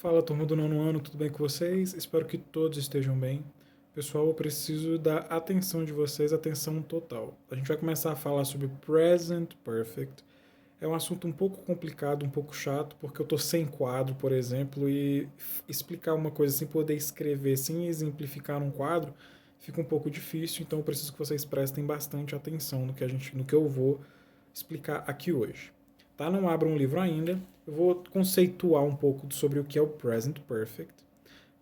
Fala, turma do nono ano, tudo bem com vocês? Espero que todos estejam bem. Pessoal, eu preciso da atenção de vocês, atenção total. A gente vai começar a falar sobre Present Perfect. É um assunto um pouco complicado, um pouco chato, porque eu tô sem quadro, por exemplo, e explicar uma coisa sem poder escrever, sem exemplificar num quadro, fica um pouco difícil, então eu preciso que vocês prestem bastante atenção no que eu vou explicar aqui hoje. Tá? Não abram um livro ainda. Eu vou conceituar um pouco sobre o que é o Present Perfect.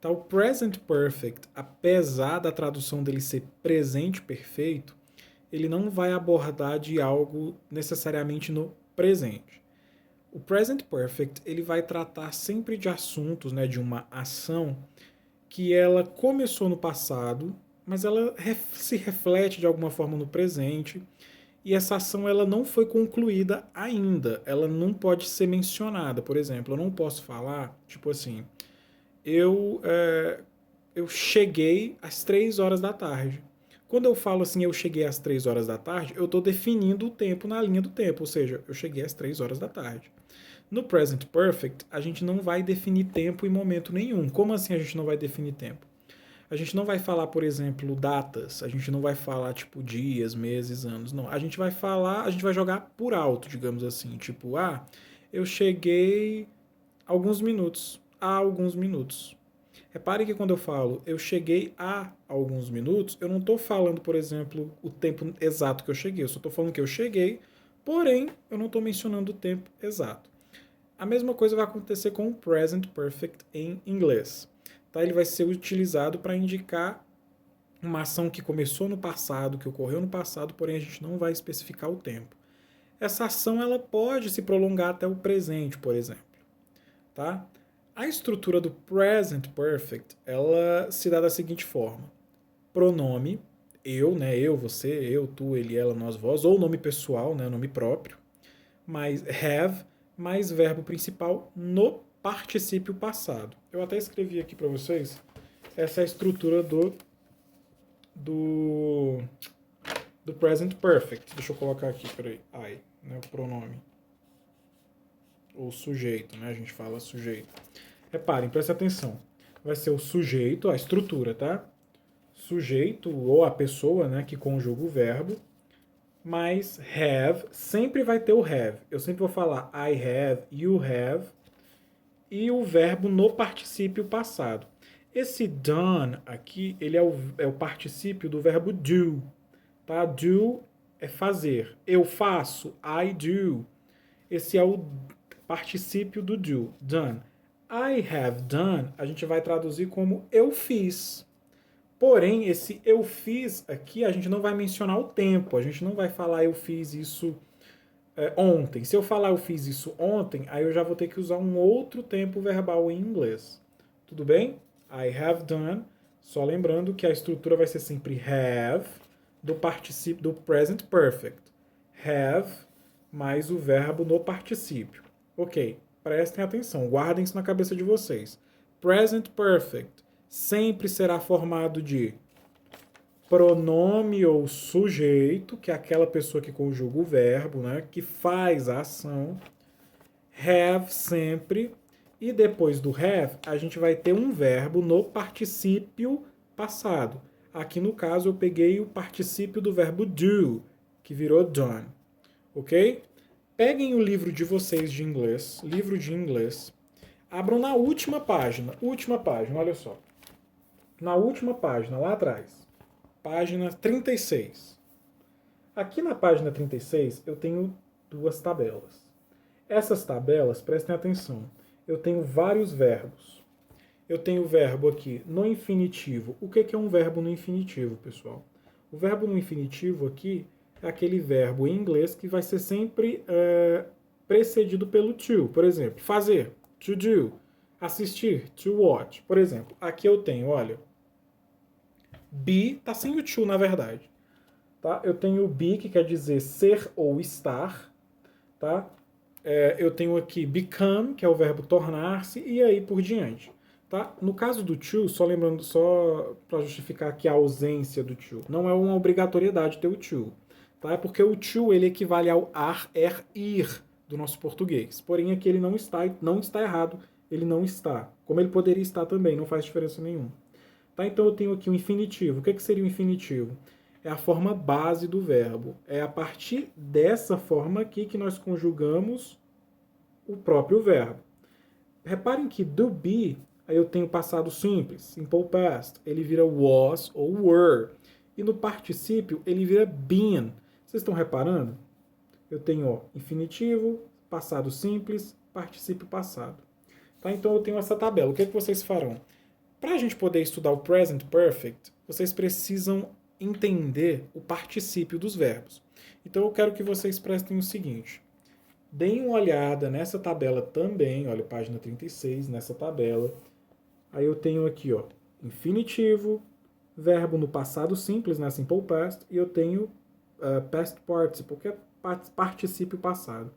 Tá? O Present Perfect, apesar da tradução dele ser presente perfeito, ele não vai abordar de algo necessariamente no presente. O Present Perfect ele vai tratar sempre de assuntos, né, de uma ação que ela começou no passado, mas ela se reflete de alguma forma no presente, e essa ação ela não foi concluída ainda, ela não pode ser mencionada. Por exemplo, eu não posso falar, tipo assim, eu, é, eu cheguei às 3 horas da tarde. Quando eu falo assim, eu cheguei às 3 horas da tarde, eu estou definindo o tempo na linha do tempo, ou seja, eu cheguei às 3 horas da tarde. No Present Perfect, a gente não vai definir tempo em momento nenhum. Como assim a gente não vai definir tempo? A gente não vai falar, por exemplo, datas, a gente não vai falar tipo dias, meses, anos, não. A gente vai falar, a gente vai jogar por alto, digamos assim, tipo, eu cheguei alguns minutos, há alguns minutos. Repare que quando eu falo eu cheguei há alguns minutos, eu não estou falando, por exemplo, o tempo exato que eu cheguei, eu só estou falando que eu cheguei, porém eu não estou mencionando o tempo exato. A mesma coisa vai acontecer com o present perfect em inglês. Tá? Ele vai ser utilizado para indicar uma ação que começou no passado, que ocorreu no passado, porém a gente não vai especificar o tempo. Essa ação ela pode se prolongar até o presente, por exemplo. Tá? A estrutura do present perfect ela se dá da seguinte forma: pronome, eu, né, eu, você, eu, tu, ele, ela, nós, vós, ou nome pessoal, né, nome próprio, mais have, mais verbo principal no particípio passado. Eu até escrevi aqui para vocês essa é a estrutura do, do present perfect. Deixa eu colocar aqui, peraí. I, né, o pronome. Ou sujeito, né? A gente fala sujeito. Reparem, prestem atenção. Vai ser o sujeito, a estrutura, tá? Sujeito ou a pessoa, né, que conjuga o verbo, mas have sempre vai ter o have. Eu sempre vou falar I have, you have, e o verbo no particípio passado. Esse done aqui, ele é o particípio do verbo do. Tá? Do é fazer. Eu faço, I do. Esse é o particípio do do, done. I have done, a gente vai traduzir como eu fiz. Porém, esse eu fiz aqui, a gente não vai mencionar o tempo. A gente não vai falar eu fiz isso ontem. Se eu falar eu fiz isso ontem, aí eu já vou ter que usar um outro tempo verbal em inglês. Tudo bem? I have done. Só lembrando que a estrutura vai ser sempre have do particípio do present perfect. Have mais o verbo no particípio. Ok, prestem atenção, guardem isso na cabeça de vocês. Present perfect sempre será formado de pronome ou sujeito, que é aquela pessoa que conjuga o verbo, né, que faz a ação. Have sempre. E depois do have, a gente vai ter um verbo no particípio passado. Aqui no caso eu peguei o particípio do verbo do, que virou done. Ok? Peguem o livro de vocês de inglês, livro de inglês, abram na última página, olha só. Na última página, lá atrás. Página 36. Aqui na página 36 eu tenho duas tabelas. Essas tabelas, prestem atenção, eu tenho vários verbos. Eu tenho o verbo aqui no infinitivo. O que é um verbo no infinitivo, pessoal? O verbo no infinitivo aqui é aquele verbo em inglês que vai ser sempre precedido pelo to. Por exemplo, fazer, to do. Assistir, to watch. Por exemplo, aqui eu tenho, olha, be, tá sem o to na verdade. Tá? Eu tenho o be, que quer dizer ser ou estar. Tá? Eu tenho aqui become, que é o verbo tornar-se, e aí por diante. Tá? No caso do to, só lembrando, só para justificar aqui a ausência do to, não é uma obrigatoriedade ter o to. Tá? É porque o to ele equivale ao ar, ir do nosso português. Porém, aqui ele não está errado ele não está. Como ele poderia estar também, não faz diferença nenhuma. Tá? Então eu tenho aqui o infinitivo. O que seria o infinitivo? É a forma base do verbo. É a partir dessa forma aqui que nós conjugamos o próprio verbo. Reparem que do be, aí eu tenho passado simples, simple past. Ele vira was ou were. E no particípio, ele vira been. Vocês estão reparando? Eu tenho infinitivo, passado simples, particípio passado. Tá? Então eu tenho essa tabela. O que vocês farão? Para a gente poder estudar o present perfect, vocês precisam entender o particípio dos verbos. Então eu quero que vocês prestem o seguinte. Deem uma olhada nessa tabela também, olha, página 36, nessa tabela. Aí eu tenho aqui, infinitivo, verbo no passado simples, né, simple past, e eu tenho past participle, que é particípio passado.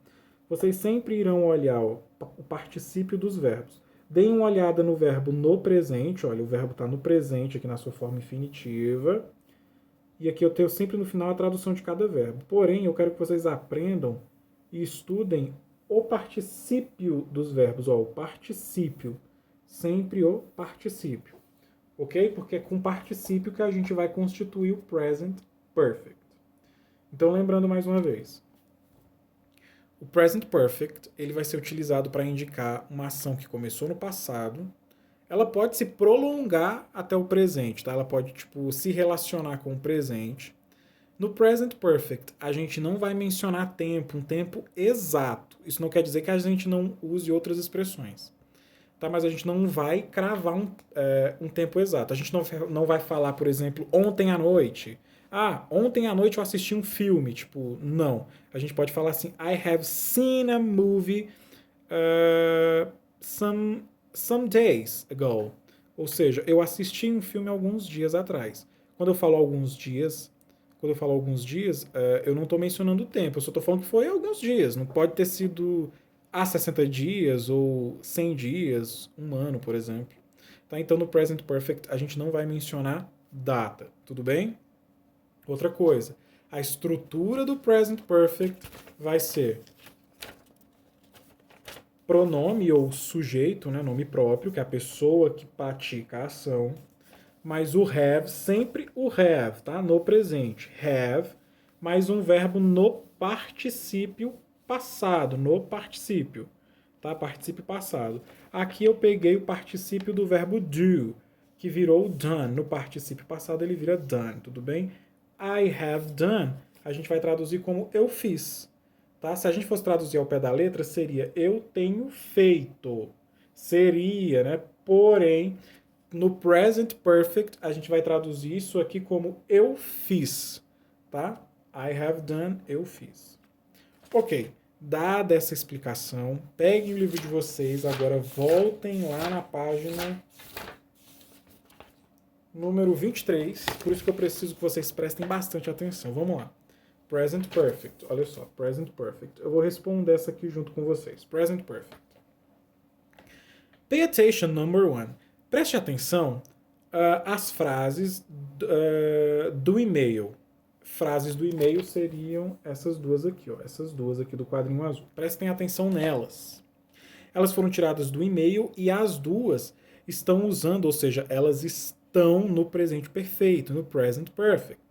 Vocês sempre irão olhar o particípio dos verbos. Deem uma olhada no verbo no presente, olha, o verbo está no presente aqui na sua forma infinitiva. E aqui eu tenho sempre no final a tradução de cada verbo. Porém, eu quero que vocês aprendam e estudem o particípio dos verbos, o particípio. Sempre o particípio. Ok? Porque é com particípio que a gente vai constituir o present perfect. Então, lembrando mais uma vez. O present perfect ele vai ser utilizado para indicar uma ação que começou no passado. Ela pode se prolongar até o presente, tá? Ela pode se relacionar com o presente. No present perfect, a gente não vai mencionar tempo, um tempo exato. Isso não quer dizer que a gente não use outras expressões. Tá? Mas a gente não vai cravar um tempo exato. A gente não vai falar, por exemplo, ontem à noite. Ah, ontem à noite eu assisti um filme. Não. A gente pode falar assim, I have seen a movie some days ago. Ou seja, eu assisti um filme alguns dias atrás. Quando eu falo alguns dias, eu não estou mencionando o tempo, eu só estou falando que foi alguns dias. Não pode ter sido 60 dias ou 100 dias, um ano, por exemplo. Tá? Então, no Present Perfect, a gente não vai mencionar data, tudo bem? Outra coisa, a estrutura do Present Perfect vai ser pronome ou sujeito, né, nome próprio, que é a pessoa que pratica a ação, mas o have, sempre o have, tá? No presente, have, mais um verbo no particípio passado, no particípio, tá? Particípio passado. Aqui eu peguei o particípio do verbo do, que virou done. No particípio passado ele vira done, tudo bem? I have done, a gente vai traduzir como eu fiz, tá? Se a gente fosse traduzir ao pé da letra, seria eu tenho feito. Seria, né? Porém, no present perfect, a gente vai traduzir isso aqui como eu fiz, tá? I have done, eu fiz. Ok, dada essa explicação, peguem o livro de vocês, agora voltem lá na página número 23, por isso que eu preciso que vocês prestem bastante atenção. Vamos lá. Present perfect, olha só, present perfect. Eu vou responder essa aqui junto com vocês. Present perfect. Pay attention, number one. Preste atenção às frases do e-mail. Frases do e-mail seriam essas duas aqui, essas duas aqui do quadrinho azul. Prestem atenção nelas. Elas foram tiradas do e-mail e as duas estão usando, ou seja, elas estão no presente perfeito, no present perfect.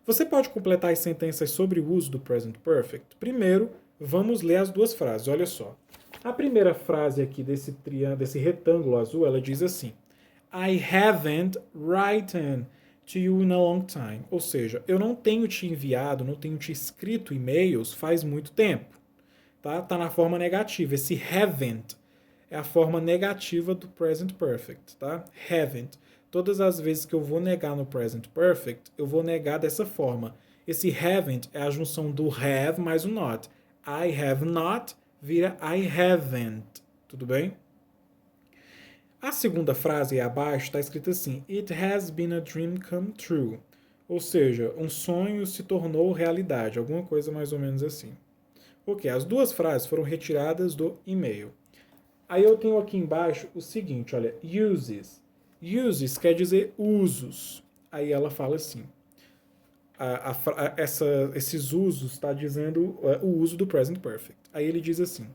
Você pode completar as sentenças sobre o uso do present perfect? Primeiro, vamos ler as duas frases. Olha só. A primeira frase aqui desse retângulo azul, ela diz assim: I haven't written to you in a long time. Ou seja, eu não tenho te enviado, não tenho te escrito e-mails faz muito tempo. Tá na forma negativa. Esse haven't é a forma negativa do present perfect, tá? Haven't. Todas as vezes que eu vou negar no present perfect, eu vou negar dessa forma. Esse haven't é a junção do have mais o not. I have not vira I haven't. Tudo bem? A segunda frase aí abaixo está escrita assim: It has been a dream come true. Ou seja, um sonho se tornou realidade. Alguma coisa mais ou menos assim. Ok, as duas frases foram retiradas do e-mail. Aí eu tenho aqui embaixo o seguinte, olha, uses. Uses quer dizer usos. Aí ela fala assim, esses usos está dizendo o uso do present perfect. Aí ele diz assim,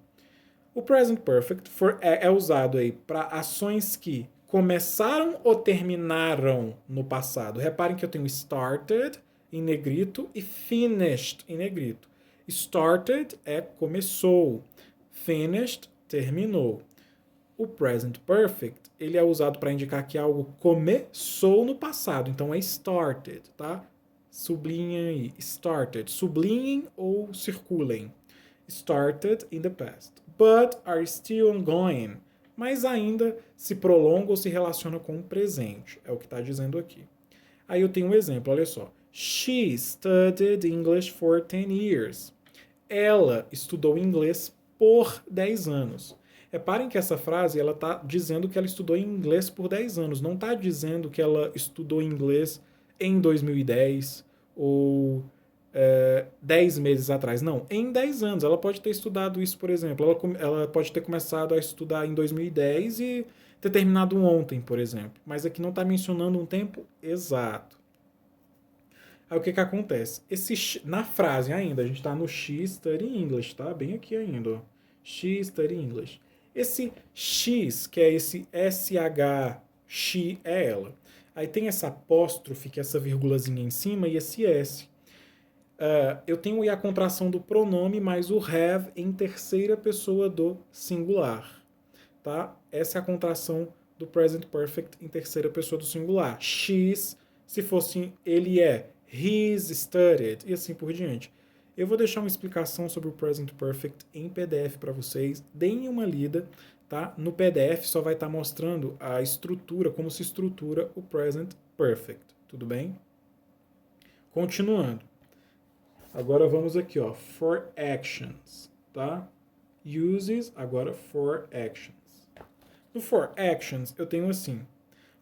O present perfect é usado aí para ações que começaram ou terminaram no passado. Reparem que eu tenho started em negrito e finished em negrito. Started é começou, finished terminou. O present perfect, ele é usado para indicar que algo começou no passado, então é started, tá? Sublinhem aí, started. Sublinhem ou circulem. Started in the past, but are still ongoing. Mas ainda se prolonga ou se relaciona com o presente, é o que está dizendo aqui. Aí eu tenho um exemplo, olha só. She studied English for 10 years. Ela estudou inglês por 10 anos. Reparem que essa frase ela está dizendo que ela estudou inglês por 10 anos. Não está dizendo que ela estudou inglês em 2010 ou 10 meses atrás. Não, em 10 anos. Ela pode ter estudado isso, por exemplo. Ela pode ter começado a estudar em 2010 e ter terminado ontem, por exemplo. Mas aqui não está mencionando um tempo exato. Aí o que acontece? Na frase ainda, a gente está no she study English, tá? Bem aqui ainda, ó. She study English. Esse X, que é esse SH, she é ela. Aí tem essa apóstrofe, que é essa vírgulazinha em cima, e esse S. Eu tenho a contração do pronome mais o have em terceira pessoa do singular. Tá? Essa é a contração do present perfect em terceira pessoa do singular. She's, se fosse ele é, he's studied, e assim por diante. Eu vou deixar uma explicação sobre o present perfect em PDF para vocês. Deem uma lida, tá? No PDF só vai estar mostrando a estrutura, como se estrutura o present perfect. Tudo bem? Continuando. Agora vamos aqui, ó, for actions, tá? Uses, agora for actions. No for actions, eu tenho assim: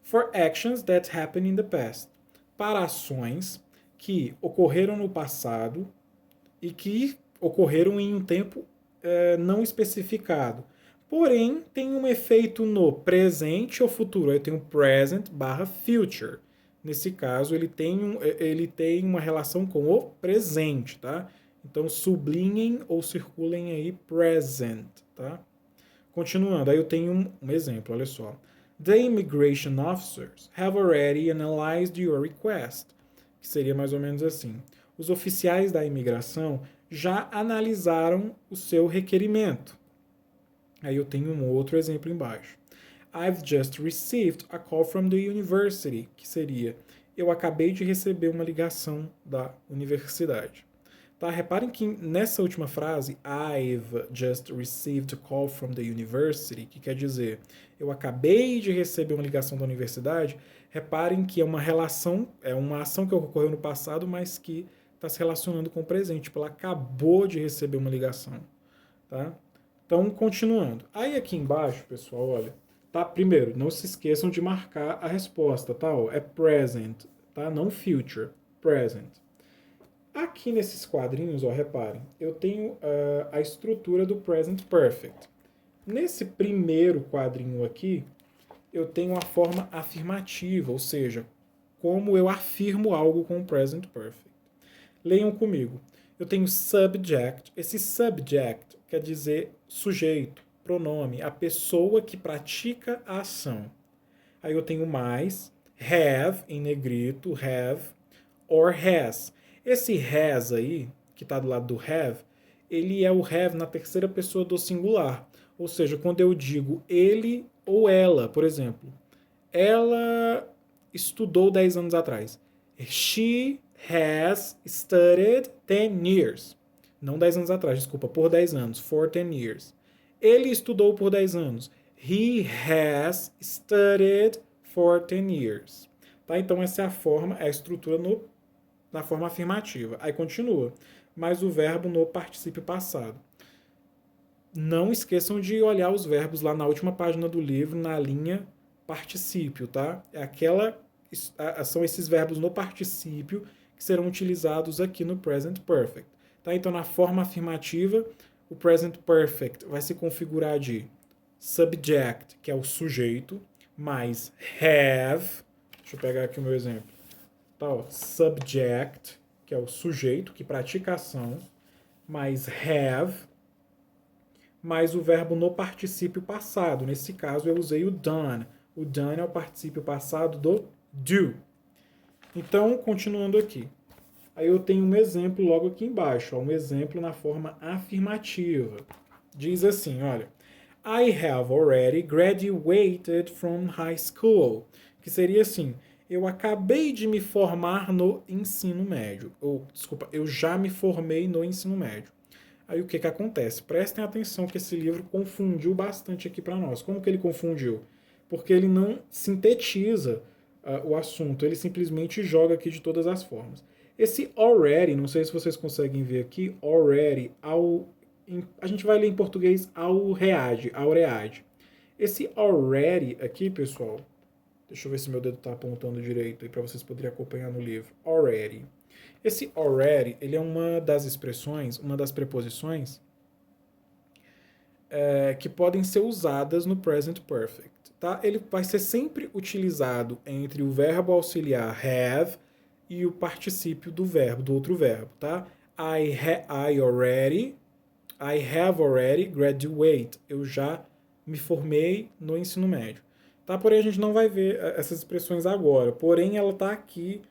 for actions that happened in the past. Para ações que ocorreram no passado e que ocorreram em um tempo não especificado. Porém, tem um efeito no presente ou futuro. Eu tenho present barra future. Nesse caso, ele tem uma relação com o presente, tá? Então, sublinhem ou circulem aí present, tá? Continuando, aí eu tenho um exemplo, olha só. The immigration officers have already analyzed your request. Que seria mais ou menos assim. Os oficiais da imigração já analisaram o seu requerimento. Aí eu tenho um outro exemplo embaixo. I've just received a call from the university, que seria: eu acabei de receber uma ligação da universidade. Tá? Reparem que nessa última frase, I've just received a call from the university, que quer dizer, eu acabei de receber uma ligação da universidade. Reparem que é uma relação, é uma ação que ocorreu no passado, mas que está se relacionando com o presente. Tipo, ela acabou de receber uma ligação. Tá? Então, continuando. Aí aqui embaixo, pessoal, olha, tá? Primeiro, não se esqueçam de marcar a resposta, tá? Ó, é present, tá? Não future, present. Aqui nesses quadrinhos, ó, reparem, eu tenho a estrutura do present perfect. Nesse primeiro quadrinho aqui, eu tenho a forma afirmativa, ou seja, como eu afirmo algo com o present perfect. Leiam comigo. Eu tenho subject. Esse subject quer dizer sujeito, pronome, a pessoa que pratica a ação. Aí eu tenho mais have, em negrito, have, or has. Esse has aí, que está do lado do have, ele é o have na terceira pessoa do singular. Ou seja, quando eu digo ele ou ela, por exemplo, ela estudou 10 anos atrás. She has studied 10 years. Não 10 anos atrás, desculpa, por 10 anos. For 10 years. Ele estudou por 10 anos. He has studied for 10 years. Tá? Então essa é a forma, é a estrutura na forma afirmativa. Aí continua. Mas o verbo no particípio passado. Não esqueçam de olhar os verbos lá na última página do livro, na linha particípio, tá? São esses verbos no particípio que serão utilizados aqui no present perfect. Tá? Então, na forma afirmativa, o present perfect vai se configurar de subject, que é o sujeito, mais have. Deixa eu pegar aqui o meu exemplo. Tá, ó, subject, que é o sujeito que pratica a ação, mais have, mais o verbo no particípio passado. Nesse caso, eu usei o done. O done é o particípio passado do do. Então, continuando aqui. Aí eu tenho um exemplo logo aqui embaixo, ó, um exemplo na forma afirmativa. Diz assim, olha, I have already graduated from high school. Que seria assim, eu acabei de me formar no ensino médio. Ou, desculpa, eu já me formei no ensino médio. Aí o que que acontece? Prestem atenção que esse livro confundiu bastante aqui para nós. Como que ele confundiu? Porque ele não sintetiza o assunto, ele simplesmente joga aqui de todas as formas. Esse already, não sei se vocês conseguem ver aqui, already, a gente vai ler em português aureade. Esse already aqui, pessoal, deixa eu ver se meu dedo está apontando direito aí para vocês poderem acompanhar no livro. Already. Esse already, ele é uma das expressões, uma das preposições que podem ser usadas no present perfect. Tá? Ele vai ser sempre utilizado entre o verbo auxiliar have e o particípio do verbo, do outro verbo. Tá? I have already graduated. Eu já me formei no ensino médio. Tá? Porém, a gente não vai ver essas expressões agora. Porém, ela está aqui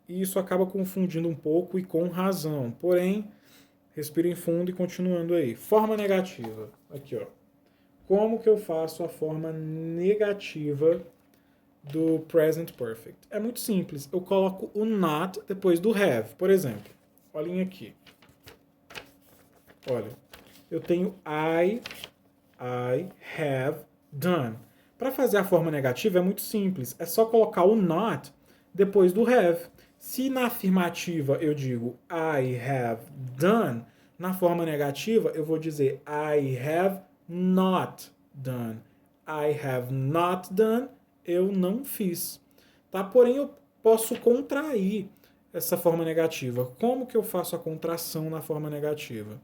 e isso acaba confundindo um pouco e com razão. Porém, respirem fundo e continuando aí. Forma negativa. Aqui, ó. Como que eu faço a forma negativa do present perfect? É muito simples. Eu coloco o not depois do have. Por exemplo, olhem aqui. Olha, eu tenho I have done. Para fazer a forma negativa é muito simples. É só colocar o not depois do have. Se na afirmativa eu digo I have done, na forma negativa eu vou dizer I have not done. I have not done, eu não fiz. Tá? Porém, eu posso contrair essa forma negativa. Como que eu faço a contração na forma negativa?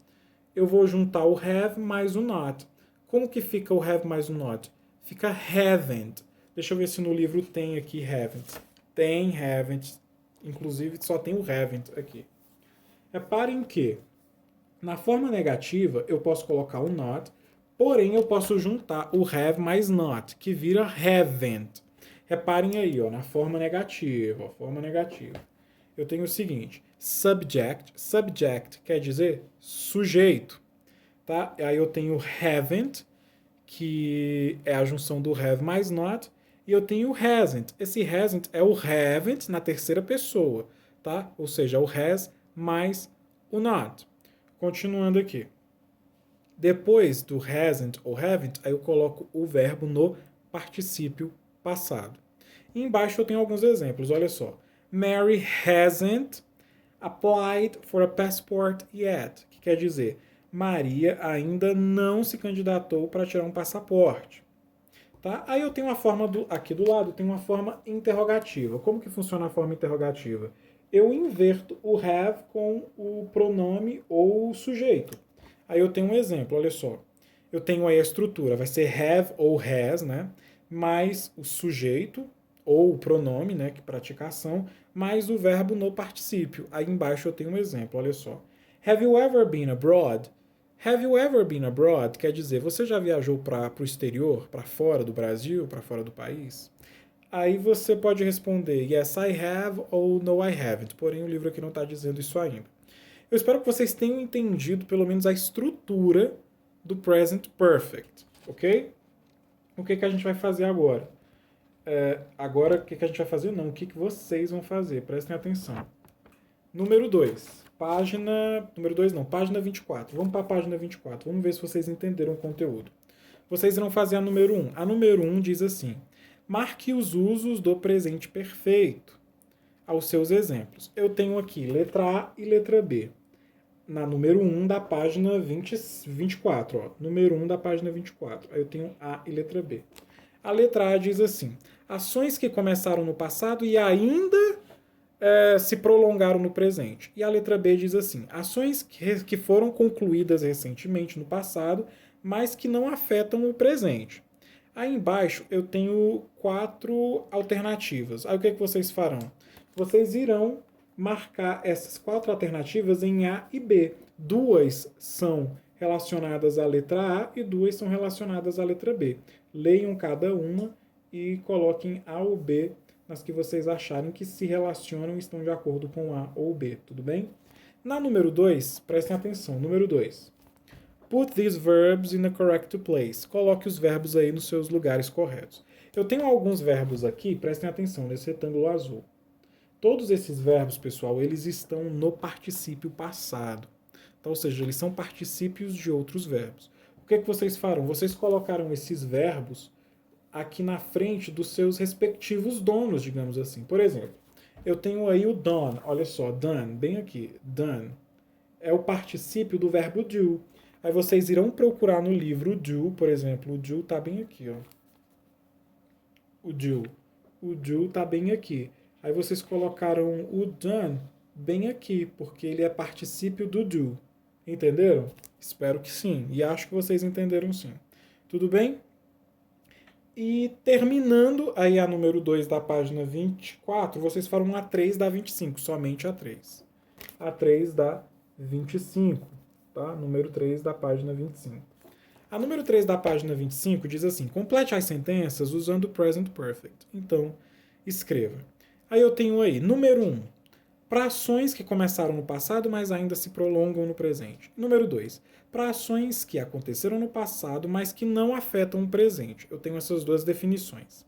Eu vou juntar o have mais o not. Como que fica o have mais o not? Fica haven't. Deixa eu ver se no livro tem aqui haven't. Tem haven't. Inclusive só tem o haven't aqui. Reparem que na forma negativa eu posso colocar o not, porém eu posso juntar o have mais not, que vira haven't. Reparem aí, ó, na forma negativa. Ó, forma negativa. Eu tenho o seguinte, subject. Subject quer dizer sujeito. Tá? Aí eu tenho haven't, que é a junção do have mais not, e eu tenho o hasn't. Esse hasn't é o haven't na terceira pessoa, tá? Ou seja, o has mais o not. Continuando aqui. Depois do hasn't ou haven't, aí eu coloco o verbo no particípio passado. E embaixo eu tenho alguns exemplos, olha só. Mary hasn't applied for a passport yet, que quer dizer, Maria ainda não se candidatou para tirar um passaporte. Tá? Aí eu tenho uma forma, aqui do lado, tem uma forma interrogativa. Como que funciona a forma interrogativa? Eu inverto o have com o pronome ou o sujeito. Aí eu tenho um exemplo, olha só. Eu tenho aí a estrutura, vai ser have ou has, né? Mais o sujeito ou o pronome, né, que pratica a ação, mais o verbo no particípio. Aí embaixo eu tenho um exemplo, olha só. Have you ever been abroad? Have you ever been abroad? Quer dizer, você já viajou para o exterior, para fora do Brasil, para fora do país? Aí você pode responder yes, I have ou no, I haven't. Porém, o livro aqui não está dizendo isso ainda. Eu espero que vocês tenham entendido pelo menos a estrutura do present perfect, ok? O que a gente vai fazer agora? Agora, o que a gente vai fazer? Não, o que vocês vão fazer? Prestem atenção. Número 2. Número 2 não, página 24. Vamos para a página 24. Vamos ver se vocês entenderam o conteúdo. Vocês irão fazer a número 1. A número 1 diz assim. Marque os usos do presente perfeito aos seus exemplos. Eu tenho aqui letra A e letra B. Na número 1 da página 24. Ó, número 1 da página 24. Aí eu tenho A e letra B. A letra A diz assim. Ações que começaram no passado e ainda se prolongaram no presente. E a letra B diz assim, ações que foram concluídas recentemente no passado, mas que não afetam o presente. Aí embaixo eu tenho 4 alternativas. Aí o que vocês farão? Vocês irão marcar essas 4 alternativas em A e B. 2 são relacionadas à letra A e 2 são relacionadas à letra B. Leiam cada uma e coloquem A ou B nas que vocês acharem que se relacionam e estão de acordo com A ou B, tudo bem? Na número 2, prestem atenção, número 2. Put these verbs in the correct place. Coloque os verbos aí nos seus lugares corretos. Eu tenho alguns verbos aqui, prestem atenção, nesse retângulo azul. Todos esses verbos, pessoal, eles estão no particípio passado. Então, ou seja, eles são particípios de outros verbos. O que é que vocês farão? Vocês colocaram esses verbos aqui na frente dos seus respectivos donos, digamos assim. Por exemplo, eu tenho aí o done, olha só, done, bem aqui, done. É o particípio do verbo do. Aí vocês irão procurar no livro o do, por exemplo, o do tá bem aqui, ó. O do tá bem aqui. Aí vocês colocaram o done bem aqui, porque ele é particípio do do. Entenderam? Espero que sim. E acho que vocês entenderam sim. Tudo bem? E terminando aí a número 2 da página 24, vocês farão a 3 da 25, somente a 3. A 3 da 25, tá? Número 3 da página 25. A número 3 da página 25 diz assim: complete as sentenças usando o present perfect. Então, escreva. Aí eu tenho aí, número 1, para ações que começaram no passado, mas ainda se prolongam no presente. Número 2, para ações que aconteceram no passado, mas que não afetam o presente. Eu tenho essas duas definições.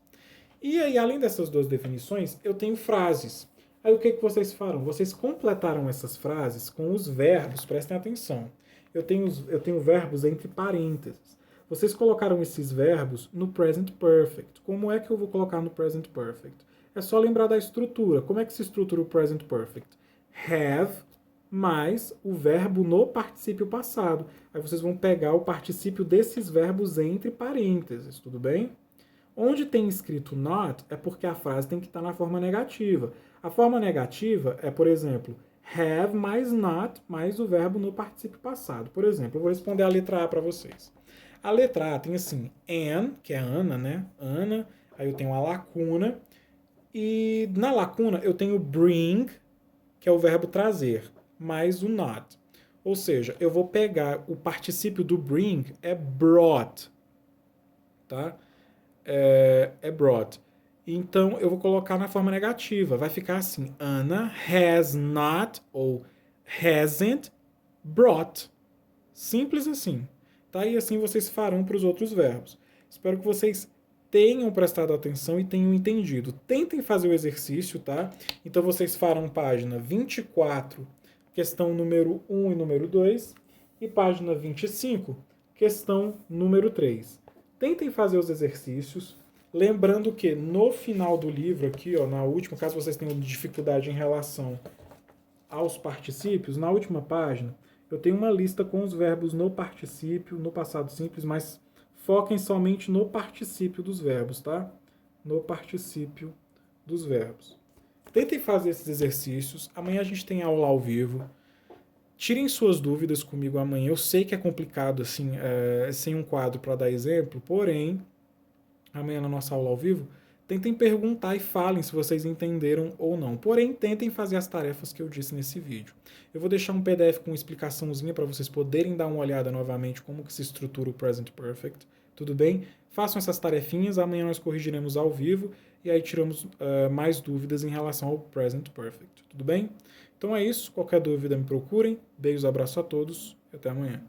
E aí, além dessas duas definições, eu tenho frases. Aí o que vocês farão? Vocês completaram essas frases com os verbos, prestem atenção. Eu tenho verbos entre parênteses. Vocês colocaram esses verbos no present perfect. Como é que eu vou colocar no present perfect? É só lembrar da estrutura. Como é que se estrutura o present perfect? Have mais o verbo no particípio passado. Aí vocês vão pegar o particípio desses verbos entre parênteses, tudo bem? Onde tem escrito not é porque a frase tem que estar na forma negativa. A forma negativa é, por exemplo, have mais not mais o verbo no particípio passado. Por exemplo, eu vou responder a letra A para vocês. A letra A tem assim, Anne, que é Ana, né? Ana, aí eu tenho a lacuna, e na lacuna eu tenho bring, que é o verbo trazer, mais o not. Ou seja, eu vou pegar o particípio do bring, é brought, tá? É brought. Então eu vou colocar na forma negativa. Vai ficar assim: Anna has not ou hasn't brought. Simples assim. Tá? E assim vocês farão para os outros verbos. Espero que vocês tenham prestado atenção e tenham entendido. Tentem fazer o exercício, tá? Então vocês farão página 24, questão número 1 e número 2, e página 25, questão número 3. Tentem fazer os exercícios, lembrando que no final do livro aqui, ó, na última, caso vocês tenham dificuldade em relação aos particípios, na última página, eu tenho uma lista com os verbos no particípio, no passado simples, mas foquem somente no particípio dos verbos, tá? No particípio dos verbos. Tentem fazer esses exercícios. Amanhã a gente tem aula ao vivo. Tirem suas dúvidas comigo amanhã. Eu sei que é complicado, assim, sem um quadro para dar exemplo, porém, amanhã na nossa aula ao vivo, tentem perguntar e falem se vocês entenderam ou não. Porém, tentem fazer as tarefas que eu disse nesse vídeo. Eu vou deixar um PDF com explicaçãozinha para vocês poderem dar uma olhada novamente como que se estrutura o Present Perfect. Tudo bem? Façam essas tarefinhas, amanhã nós corrigiremos ao vivo e aí tiramos mais dúvidas em relação ao Present Perfect. Tudo bem? Então é isso. Qualquer dúvida me procurem. Beijos, abraço a todos e até amanhã.